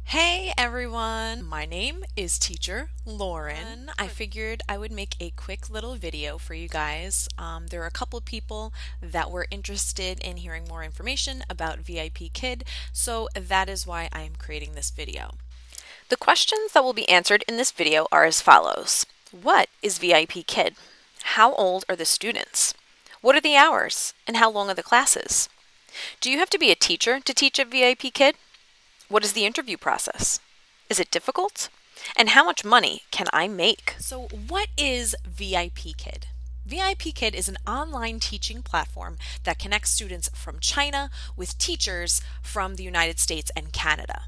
Hey everyone, my name is Teacher Lauren. I figured I would make a quick little video for you guys. There are a couple of people that were interested in hearing more information about VIPKid, so that is why I am creating this video. The questions that will be answered in this video are as follows. What is VIPKid? How old are the students? What are the hours? And how long are the classes? Do you have to be a teacher to teach at VIPKid? What is the interview process? Is it difficult? And how much money can I make? So, what is VIPKid? VIPKid is an online teaching platform that connects students from China with teachers from the United States and Canada.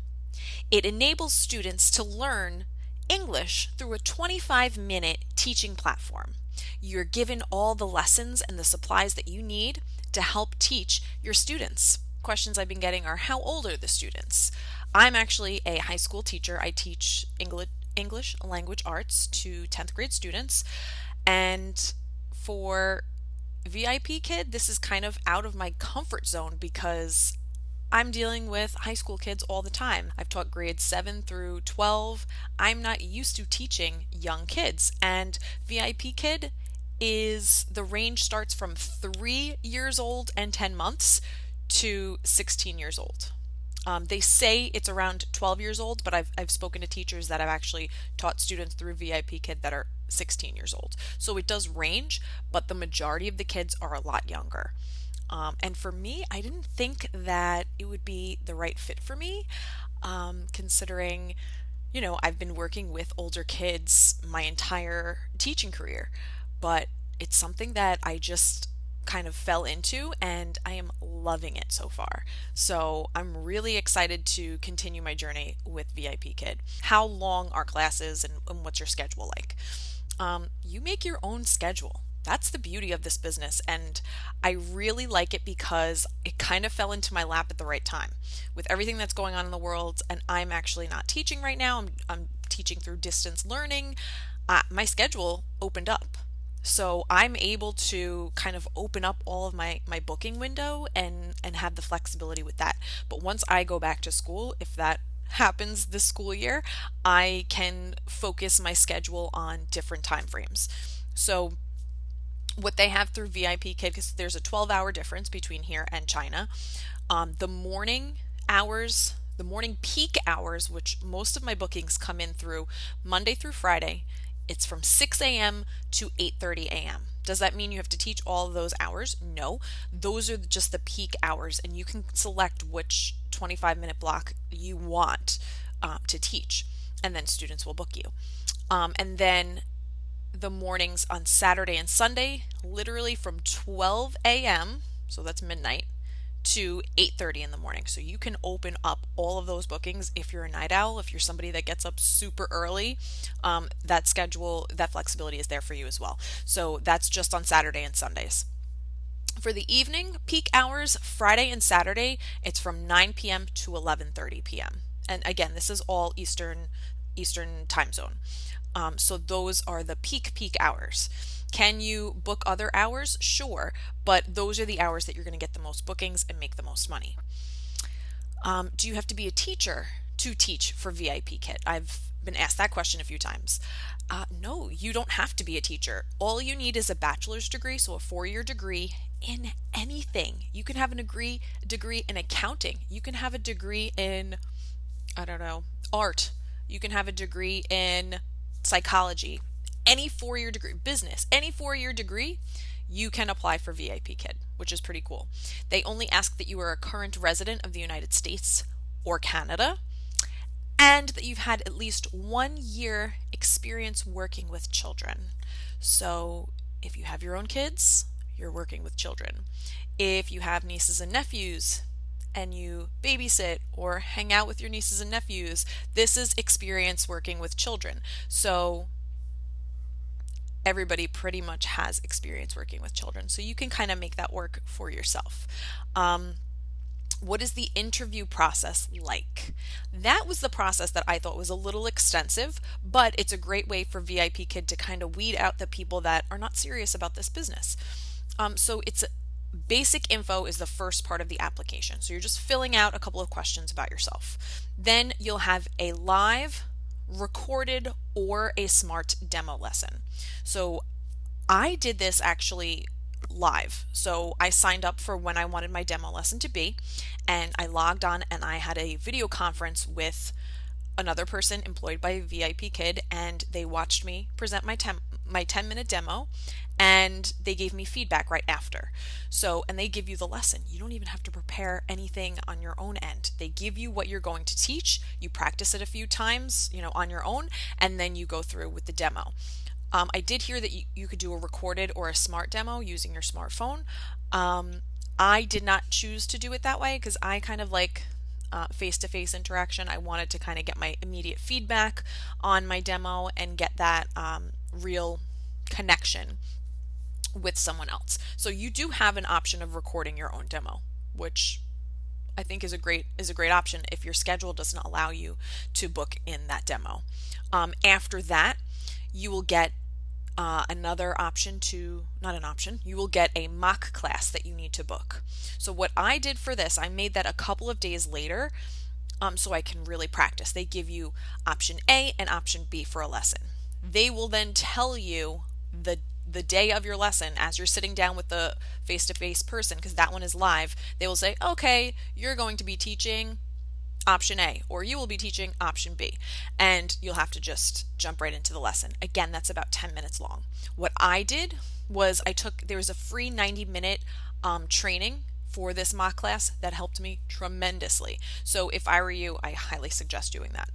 It enables students to learn English through a 25-minute teaching platform. You're given all the lessons and the supplies that you need to help teach your students. Questions I've been getting are, how old are the students? I'm actually a high school teacher. I teach English language arts to 10th grade students. And for VIPKid, this is kind of out of my comfort zone because I'm dealing with high school kids all the time. I've taught grades 7 through 12. I'm not used to teaching young kids. And VIPKid is the range starts from 3 years old and 10 months to 16 years old. They say it's around 12 years old, but I've spoken to teachers that have actually taught students through VIPKid that are 16 years old. So it does range, but the majority of the kids are a lot younger. And for me, I didn't think that it would be the right fit for me, considering, I've been working with older kids my entire teaching career, but it's something that I just kind of fell into and I am loving it so far. So I'm really excited to continue my journey with VIPKid. How long are classes and what's your schedule like? You make your own schedule. That's the beauty of this business, and I really like it because it kind of fell into my lap at the right time. With everything that's going on in the world, and I'm actually not teaching right now, I'm teaching through distance learning, my schedule opened up. So I'm able to kind of open up all of my booking window and have the flexibility with that. But once I go back to school, if that happens this school year, I can focus my schedule on different time frames. So what they have through VIPKid, because there's a 12-hour difference between here and China, the morning hours, the morning peak hours, which most of my bookings come in through Monday through Friday, it's from 6 a.m. to 8:30 a.m. Does that mean you have to teach all of those hours? No, those are just the peak hours, and you can select which 25-minute block you want to teach, and then students will book you. And then the mornings on Saturday and Sunday, literally from 12 a.m., so that's midnight, to 8:30 in the morning. So you can open up all of those bookings if you're a night owl, if you're somebody that gets up super early, that schedule, that flexibility is there for you as well. So that's just on Saturday and Sundays. For the evening peak hours, Friday and Saturday, it's from 9 p.m. to 11:30 p.m. And again, this is all Eastern time zone. So those are the peak hours. Can you book other hours? Sure, but those are the hours that you're going to get the most bookings and make the most money. Do you have to be a teacher to teach for VIPKid? I've been asked that question a few times. No, you don't have to be a teacher. All you need is a bachelor's degree, so a 4-year degree in anything. You can have a degree in accounting. You can have a degree in, I don't know, art. You can have a degree in psychology, any 4-year degree, business, any 4-year degree, you can apply for VIPKid, which is pretty cool. They only ask that you are a current resident of the United States or Canada, and that you've had at least 1 year experience working with children. So if you have your own kids, you're working with children. If you have nieces and nephews, and you babysit or hang out with your nieces and nephews, this is experience working with children. So everybody pretty much has experience working with children. So you can kind of make that work for yourself. What is the interview process like? That was the process that I thought was a little extensive, but it's a great way for VIPKid to kind of weed out the people that are not serious about this business. So it's basic info is the first part of the application. So you're just filling out a couple of questions about yourself. Then you'll have a live, recorded, or a smart demo lesson. So I did this actually live. So I signed up for when I wanted my demo lesson to be, and I logged on and I had a video conference with another person employed by VIPKid, and they watched me present my 10-minute demo, and they gave me feedback right after. So, and they give you the lesson. You don't even have to prepare anything on your own end. They give you what you're going to teach. You practice it a few times, on your own, and then you go through with the demo. I did hear that you could do a recorded or a smart demo using your smartphone. I did not choose to do it that way because I kind of like face-to-face interaction. I wanted to kind of get my immediate feedback on my demo and get that real connection with someone else. So you do have an option of recording your own demo, which I think is a great option if your schedule doesn't allow you to book in that demo. After that, you will get another option you will get a mock class that you need to book. So what I did for this, I made that a couple of days later so I can really practice. They give you option A and option B for a lesson. They will then tell you the day of your lesson as you're sitting down with the face-to-face person, because that one is live. They will say, okay, you're going to be teaching option A, or you will be teaching option B, and you'll have to just jump right into the lesson. Again, that's about 10 minutes long. What I did was there was a free 90-minute training for this mock class that helped me tremendously. So if I were you, I highly suggest doing that.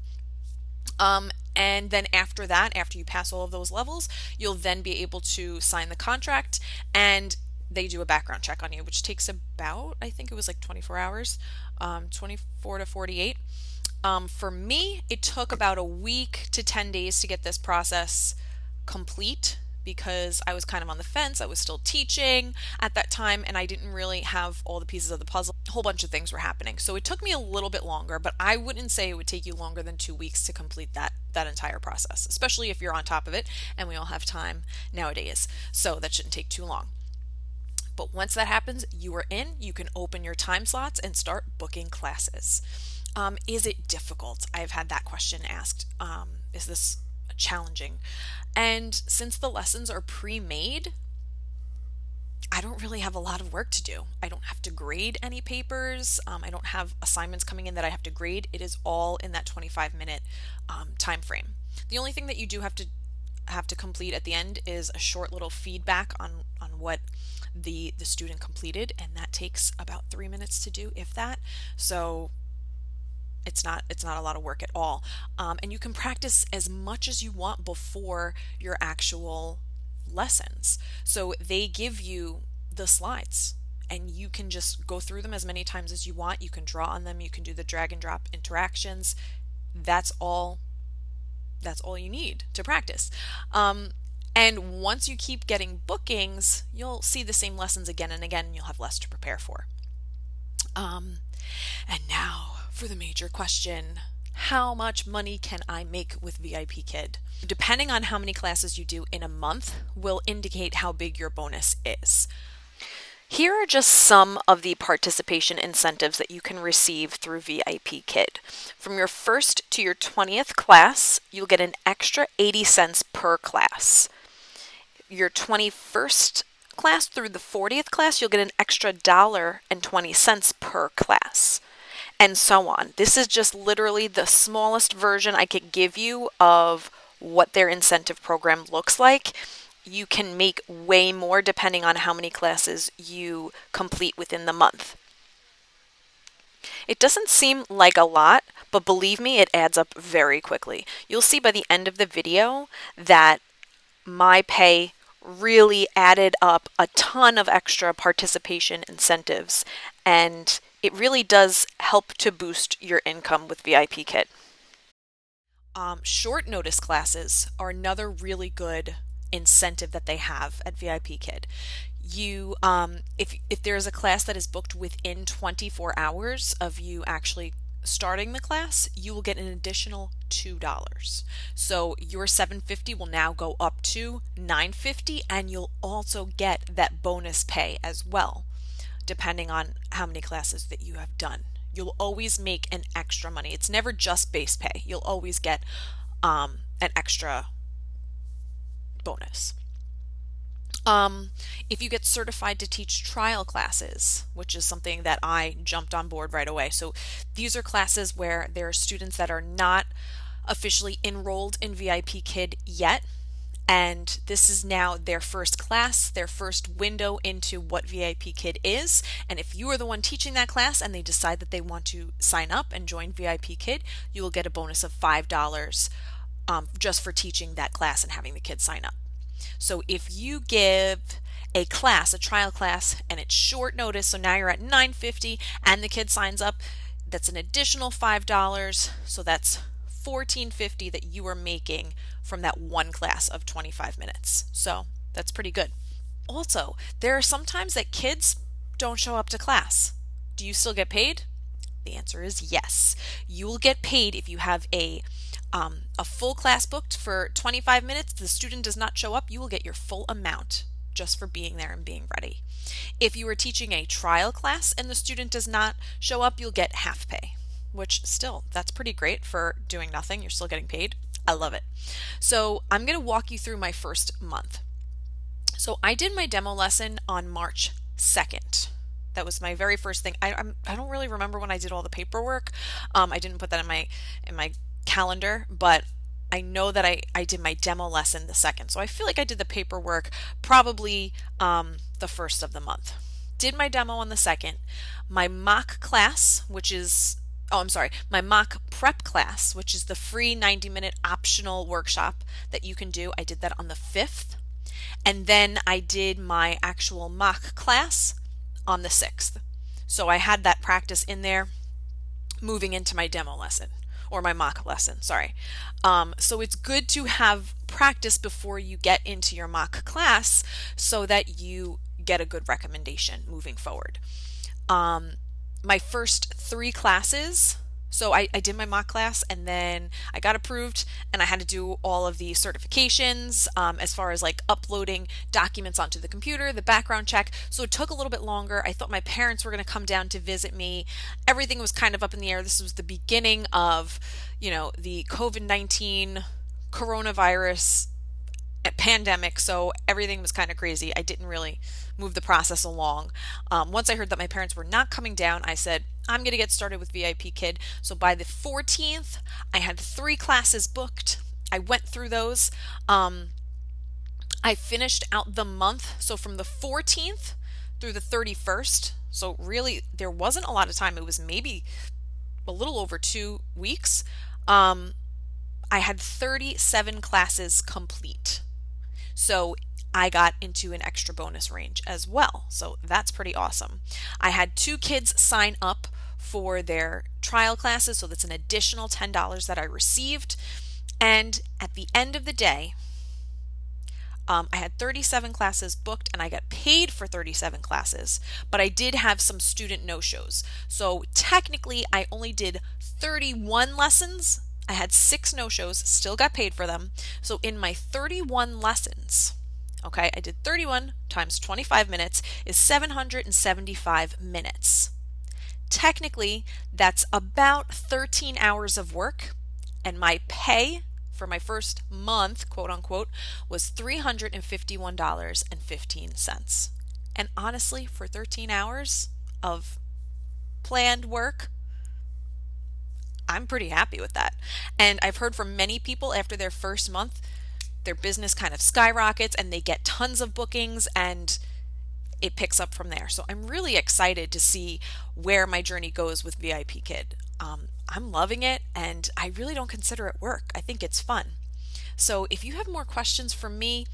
And then after that, after you pass all of those levels, you'll then be able to sign the contract, and they do a background check on you, which takes about, I think it was like 24 hours, 24 to 48. For me, it took about a week to 10 days to get this process complete because I was kind of on the fence. I was still teaching at that time, and I didn't really have all the pieces of the puzzle. A whole bunch of things were happening. So it took me a little bit longer, but I wouldn't say it would take you longer than 2 weeks to complete that entire process, especially if you're on top of it, and we all have time nowadays. So that shouldn't take too long. But once that happens, you are in. You can open your time slots and start booking classes. Is it difficult? I've had that question asked. Is this challenging? And since the lessons are pre-made, I don't really have a lot of work to do. I don't have to grade any papers. I don't have assignments coming in that I have to grade. It is all in that 25-minute time frame. The only thing that you do have to complete at the end is a short little feedback on what the student completed, and that takes about 3 minutes to do, if that. So it's not a lot of work at all. And you can practice as much as you want before your actual lessons. So they give you the slides, and you can just go through them as many times as you want. You can draw on them. You can do the drag and drop interactions. That's all you need to practice. And once you keep getting bookings, you'll see the same lessons again and again, and you'll have less to prepare for. And now for the major question: how much money can I make with VIPKid? Depending on how many classes you do in a month will indicate how big your bonus is. Here are just some of the participation incentives that you can receive through VIPKid. From your first to your 20th class, you'll get an extra 80 cents per class. Your 21st class through the 40th class, you'll get an extra $1.20 per class, and so on. This is just literally the smallest version I could give you of what their incentive program looks like. You can make way more depending on how many classes you complete within the month. It doesn't seem like a lot, but believe me, it adds up very quickly. You'll see by the end of the video that my pay really added up a ton of extra participation incentives, and it really does help to boost your income with VIPKid. Short notice classes are another really good incentive that they have at VIPKid. You, if there is a class that is booked within 24 hours of you actually starting the class, you will get an additional $2. So your $750 will now go up to $950, and you'll also get that bonus pay as well. depending on how many classes that you have done. You'll always make an extra money. It's never just base pay. You'll always get an extra bonus. If you get certified to teach trial classes, which is something that I jumped on board right away. So these are classes where there are students that are not officially enrolled in VIPKid yet, and this is now their first class, their first window into what VIPKid is. And if you are the one teaching that class and they decide that they want to sign up and join VIPKid, you will get a bonus of $5 just for teaching that class and having the kids sign up. So if you give a class, a trial class, and it's short notice, so now you're at $9.50 and the kid signs up, that's an additional $5. So that's $14.50 that you are making from that one class of 25 minutes. So that's pretty good. Also, there are some times that kids don't show up to class. Do you still get paid? The answer is yes. You will get paid if you have a full class booked for 25 minutes. The student does not show up, you will get your full amount just for being there and being ready. If you are teaching a trial class and the student does not show up, you'll get half pay, which still, that's pretty great for doing nothing. You're still getting paid. I love it. So I'm going to walk you through my first month. So I did my demo lesson on March 2nd. That was my very first thing. I don't really remember when I did all the paperwork. I didn't put that in my calendar, but I know that I did my demo lesson the 2nd. So I feel like I did the paperwork probably the 1st of the month. Did my demo on the 2nd. My mock class, my mock prep class, which is the free 90-minute optional workshop that you can do. I did that on the 5th. And then I did my actual mock class on the 6th. So I had that practice in there moving into my demo lesson, or my mock lesson, sorry. So it's good to have practice before you get into your mock class so that you get a good recommendation moving forward. My first 3 classes, so I did my mock class and then I got approved and I had to do all of the certifications as far as like uploading documents onto the computer, the background check. So it took a little bit longer. I thought my parents were going to come down to visit me. Everything was kind of up in the air. This was the beginning of, the COVID-19 coronavirus pandemic, so everything was kind of crazy. I didn't really move the process along. Once I heard that my parents were not coming down, I said, I'm going to get started with VIPKid. So by the 14th, I had 3 classes booked. I went through those. I finished out the month, so from the 14th through the 31st. So really, there wasn't a lot of time. It was maybe a little over 2 weeks. I had 37 classes complete. So I got into an extra bonus range as well. So that's pretty awesome. I had 2 kids sign up for their trial classes. So that's an additional $10 that I received. And at the end of the day, I had 37 classes booked and I got paid for 37 classes, but I did have some student no-shows. So technically I only did 31 lessons. I had 6 no-shows, still got paid for them. So in my 31 lessons, okay, I did 31 times 25 minutes is 775 minutes. Technically, that's about 13 hours of work, and my pay for my first month, quote unquote, was $351.15. And honestly, for 13 hours of planned work, I'm pretty happy with that. And I've heard from many people after their first month, their business kind of skyrockets and they get tons of bookings and it picks up from there. So I'm really excited to see where my journey goes with VIPKid. I'm loving it and I really don't consider it work. I think it's fun. So if you have more questions from me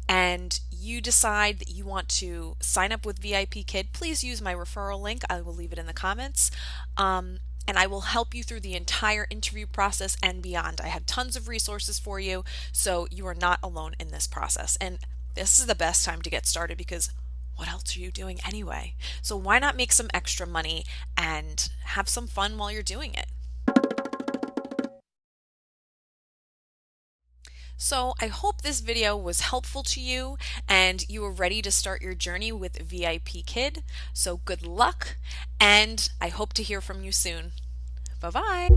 and you decide that you want to sign up with VIPKid, please use my referral link. I will leave it in the comments. And I will help you through the entire interview process and beyond. I have tons of resources for you, so you are not alone in this process. And this is the best time to get started because what else are you doing anyway? So why not make some extra money and have some fun while you're doing it? So I hope this video was helpful to you and you are ready to start your journey with VIPKid. So good luck, and I hope to hear from you soon. Bye bye.